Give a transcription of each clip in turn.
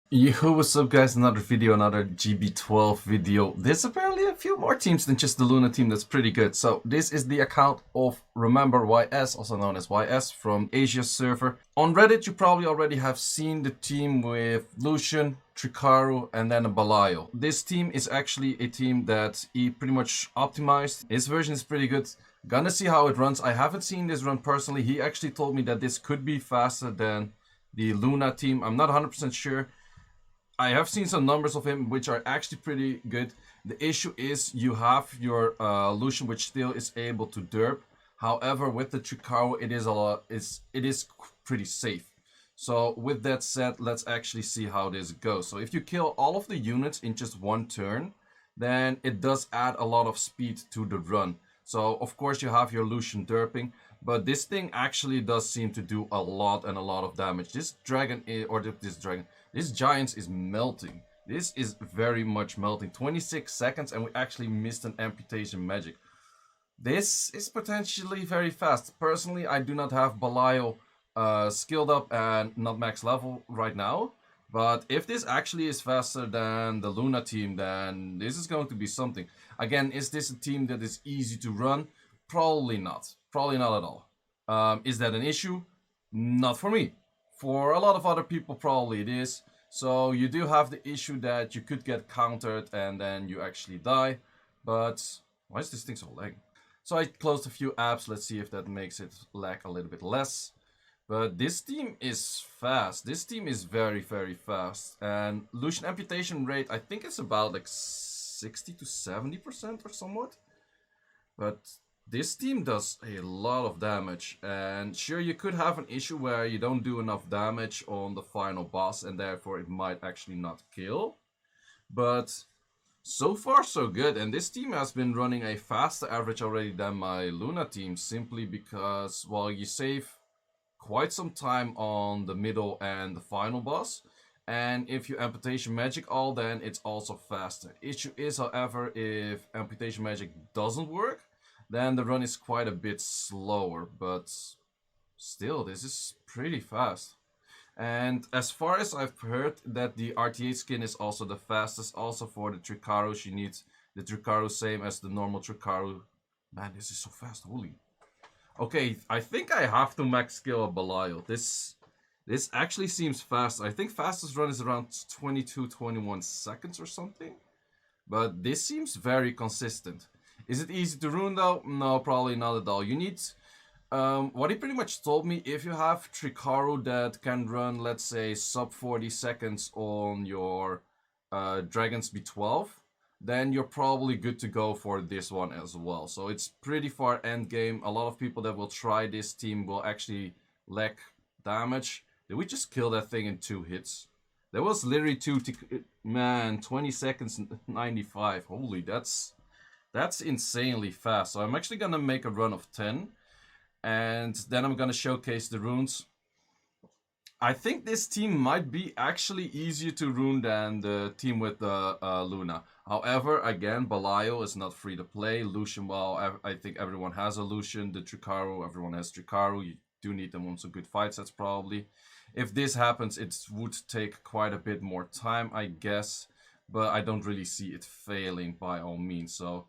Yo, what's up guys, another video, another GB12 video. There's apparently a few more teams than just the Luna team that's pretty good. So this is the account of Remember YS, also known as YS, from Asia's server. On Reddit you probably already have seen the team with Lucian, Tricaru and then a Belial. This team is actually a team that he pretty much optimized. His version is pretty good. Gonna see how it runs. I haven't seen this run personally. He actually told me that this could be faster than the Luna team. I'm not 100% sure. I have seen some numbers of him which are actually pretty good. The issue is you have your Lucian which still is able to derp. However, with the Tricaru it is pretty safe. So with that said, let's actually see how this goes. So if you kill all of the units in just one turn, then it does add a lot of speed to the run. So of course you have your Lucian derping, but this thing actually does seem to do a lot and a lot of damage. This dragon, this giant is melting. This is very much melting. 26 seconds and we actually missed an amputation magic. This is potentially very fast. Personally, I do not have Belial skilled up and not max level right now. But if this actually is faster than the Luna team, then this is going to be something. Again, is this a team that is easy to run? Probably not. Probably not at all. Is that an issue? Not for me. For a lot of other people, probably it is. So you do have the issue that you could get countered and then you actually die. But why is this thing so lagging? So I closed a few apps. Let's see if that makes it lag a little bit less. But this team is fast. This team is very, very fast. And Lucian amputation rate, I think it's about like 60 to 70% or somewhat. But this team does a lot of damage. And sure, you could have an issue where you don't do enough damage on the final boss and therefore it might actually not kill. But so far so good, and this team has been running a faster average already than my Luna team simply because, well, you save quite some time on the middle and the final boss, and if you amputation magic all, then it's also faster. Issue is, however, if amputation magic doesn't work, then the run is quite a bit slower, but still, this is pretty fast. And as far as I've heard, that the RTA skin is also the fastest. Also for the Tricaru, she needs the Tricaru same as the normal Tricaru. Man, this is so fast, holy. Okay, I think I have to max skill a Belial. This actually seems fast. I think fastest run is around 22-21 seconds or something. But this seems very consistent. Is it easy to rune though? No, probably not at all. You need... what he pretty much told me, if you have Tricaru that can run, let's say, sub 40 seconds on your Dragons B12, then you're probably good to go for this one as well. So it's pretty far end game. A lot of people that will try this team will actually lack damage. Did we just kill that thing in 2 hits? That was literally man, 20 seconds, 95. Holy, that's insanely fast. So I'm actually gonna make a run of 10. And then I'm gonna showcase the runes. I think this team might be actually easier to rune than the team with the Luna. However, again, Belial is not free to play. Lucian, well, I think everyone has a Lucian. The Tricaru, everyone has Tricaru. You do need them on some good fight sets probably. If this happens, it would take quite a bit more time, I guess. But I don't really see it failing by all means, so...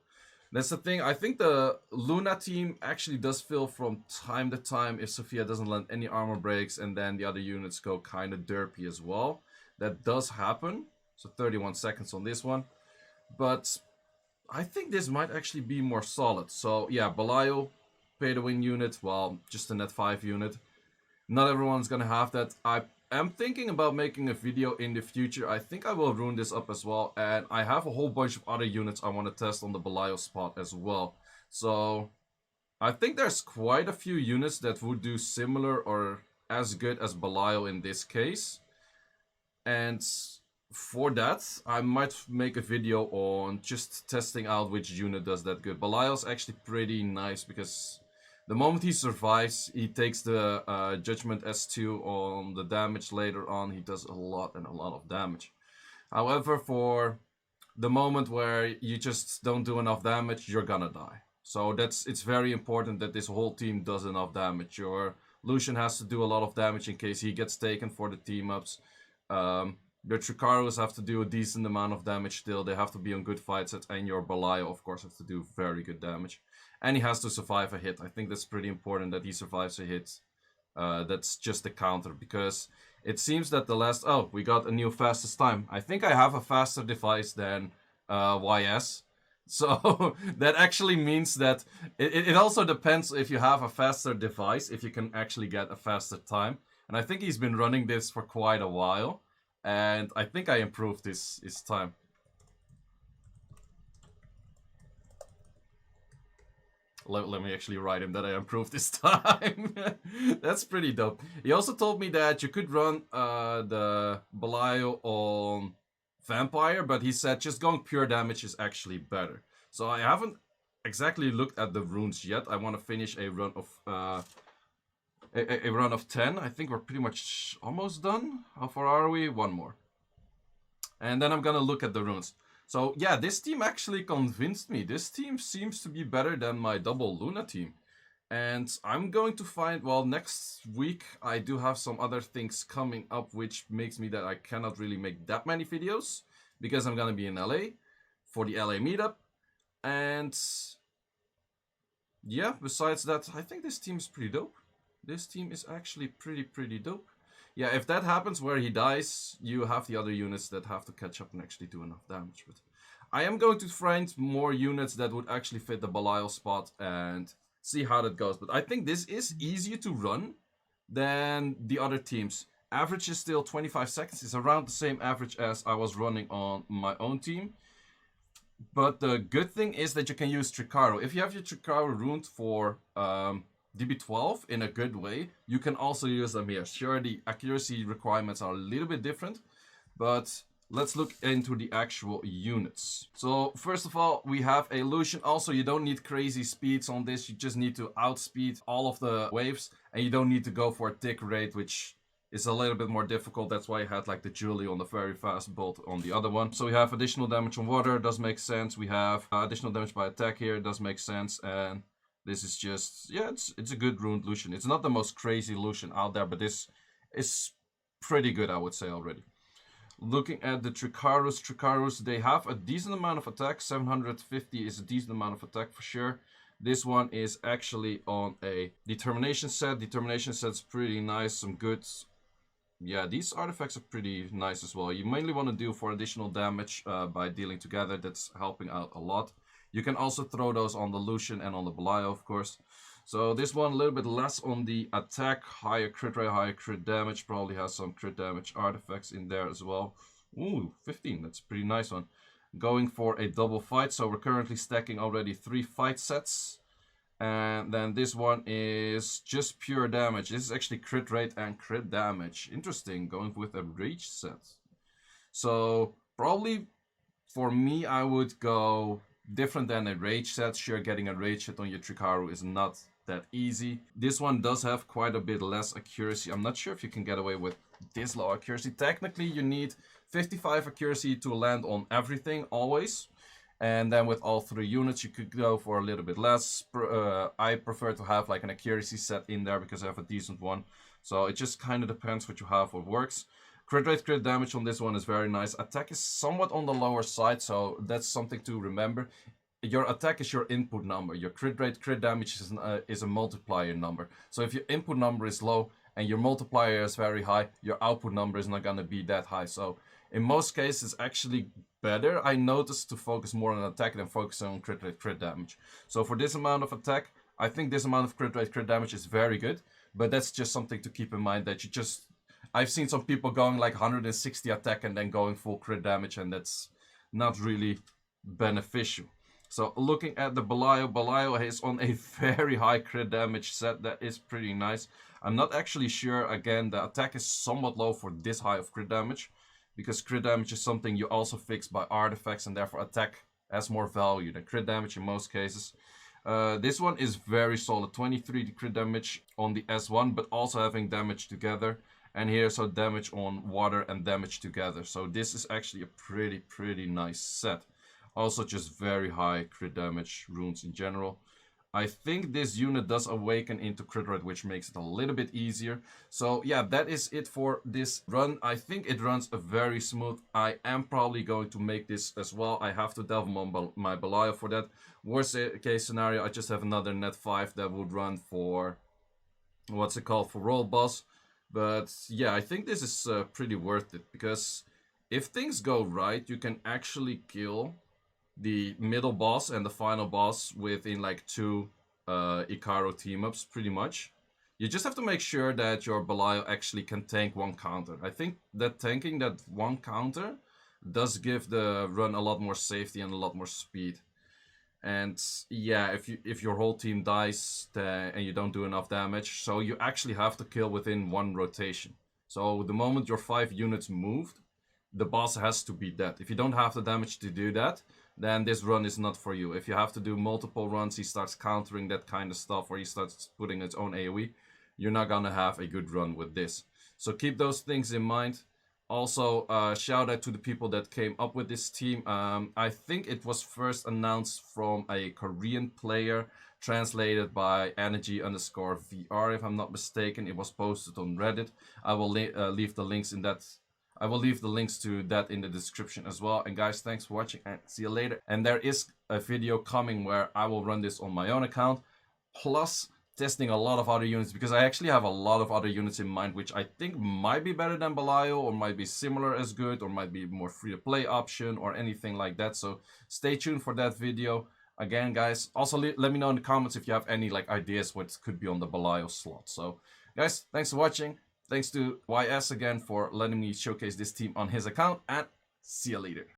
That's the thing. I think the Luna team actually does fail from time to time if Sophia doesn't land any armor breaks and then the other units go kind of derpy as well. That does happen. So 31 seconds on this one. But I think this might actually be more solid. So yeah, Belial, pay to win unit. Well, just a net 5 unit. Not everyone's gonna have that. I'm thinking about making a video in the future. I think I will rune this up as well. And I have a whole bunch of other units I want to test on the Belial spot as well. So I think there's quite a few units that would do similar or as good as Belial in this case. And for that, I might make a video on just testing out which unit does that good. Belial's actually pretty nice because... the moment he survives, he takes the Judgment S2 on the damage later on. He does a lot and a lot of damage. However, for the moment where you just don't do enough damage, you're gonna die. So it's very important that this whole team does enough damage. Your Lucian has to do a lot of damage in case he gets taken for the team ups. Your Tricarus have to do a decent amount of damage still. They have to be on good fight sets, and your Belial, of course, has to do very good damage. And he has to survive a hit. I think that's pretty important that he survives a hit. That's just a counter, because it seems that the last... Oh, we got a new fastest time. I think I have a faster device than YS. So that actually means that it also depends if you have a faster device, if you can actually get a faster time. And I think he's been running this for quite a while. And I think I improved his time. Let me actually write him that I improved this time. That's pretty dope. He also told me that you could run the Belial on Vampire, but he said just going pure damage is actually better. So I haven't exactly looked at the runes yet. I want to finish a run of a run of 10. I think we're pretty much almost done. How far are we? One more. And then I'm gonna look at the runes. So yeah, this team actually convinced me. This team seems to be better than my double Luna team. And I'm going to find, well, next week I do have some other things coming up, which makes me that I cannot really make that many videos, because I'm gonna be in LA for the LA meetup. And yeah, besides that, I think this team is pretty dope. This team is actually pretty dope. Yeah, if that happens where he dies, you have the other units that have to catch up and actually do enough damage. But I am going to find more units that would actually fit the Belial spot and see how that goes. But I think this is easier to run than the other teams. Average is still 25 seconds. It's around the same average as I was running on my own team. But the good thing is that you can use Tricaru. If you have your Tricaru runed for GB12 in a good way, you can also use them here. Sure, the accuracy requirements are a little bit different, but let's look into the actual units. So first of all, we have a Lucian. Also, you don't need crazy speeds on this. You just need to outspeed all of the waves, and you don't need to go for a tick rate, which is a little bit more difficult. That's why I had like the Julie on the very fast bolt on the other one. So we have additional damage on water, does make sense. We have additional damage by attack here, does make sense. And this is just, yeah, it's a good runed Lucian. It's not the most crazy Lucian out there, but this is pretty good, I would say already. Looking at the Tricarus, they have a decent amount of attack. 750 is a decent amount of attack for sure. This one is actually on a determination set. Determination set's pretty nice, some good... Yeah, these artifacts are pretty nice as well. You mainly want to deal for additional damage by dealing together. That's helping out a lot. You can also throw those on the Lucian and on the Belial, of course. So this one a little bit less on the attack, higher crit rate, higher crit damage. Probably has some crit damage artifacts in there as well. Ooh, 15, that's a pretty nice one. Going for a double fight, so we're currently stacking already 3 fight sets. And then this one is just pure damage. This is actually crit rate and crit damage. Interesting, going with a rage set. So probably for me, I would go different than a rage set. Sure, getting a rage hit on your Tricaru is not that easy. This one does have quite a bit less accuracy. I'm not sure if you can get away with this low accuracy. Technically, you need 55 accuracy to land on everything, always. And then with all 3 units, you could go for a little bit less. I prefer to have like an accuracy set in there because I have a decent one. So it just kind of depends what you have, what works. Crit rate, crit damage on this one is very nice. Attack is somewhat on the lower side, so that's something to remember. Your attack is your input number. Your crit rate, crit damage is a multiplier number. So if your input number is low and your multiplier is very high, your output number is not going to be that high. So in most cases, it's actually better, I noticed, to focus more on attack than focus on crit rate, crit damage. So for this amount of attack, I think this amount of crit rate, crit damage is very good. But that's just something to keep in mind, that you just... I've seen some people going like 160 attack and then going full crit damage, and that's not really beneficial. So looking at the Belial, Belial is on a very high crit damage set. That is pretty nice. I'm not actually sure, again, the attack is somewhat low for this high of crit damage, because crit damage is something you also fix by artifacts, and therefore attack has more value than crit damage in most cases. This one is very solid, 23 crit damage on the S1, but also having damage together. And here's so damage on water and damage together. So this is actually a pretty nice set. Also just very high crit damage runes in general. I think this unit does awaken into crit rate, which makes it a little bit easier. So yeah, that is it for this run. I think it runs very smooth. I am probably going to make this as well. I have to delve my Belial for that. Worst case scenario, I just have another net 5 that would run for, what's it called, for roll boss. But yeah, I think this is pretty worth it, because if things go right, you can actually kill the middle boss and the final boss within like 2 Icaro team-ups, pretty much. You just have to make sure that your Belial actually can tank 1 counter. I think that tanking that 1 counter does give the run a lot more safety and a lot more speed. And yeah, if your whole team dies and you don't do enough damage, so you actually have to kill within 1 rotation. So the moment your 5 units moved, the boss has to be dead. If you don't have the damage to do that, then this run is not for you. If you have to do multiple runs, he starts countering that kind of stuff, or he starts putting his own AoE, you're not gonna have a good run with this. So keep those things in mind. Also, shout out to the people that came up with this team. I think it was first announced from a Korean player, translated by energy_VR, if I'm not mistaken. It was posted on Reddit. I will leave the links in that. I will leave the links to that in the description as well. And guys, thanks for watching and see you later. And there is a video coming where I will run this on my own account, plus testing a lot of other units, because I actually have a lot of other units in mind which I think might be better than Belial, or might be similar as good, or might be more free-to-play option, or anything like that. So stay tuned for that video. Again, guys, also let me know in the comments if you have any like ideas what could be on the Belial slot. So guys, thanks for watching. Thanks to YS again for letting me showcase this team on his account, and see you later.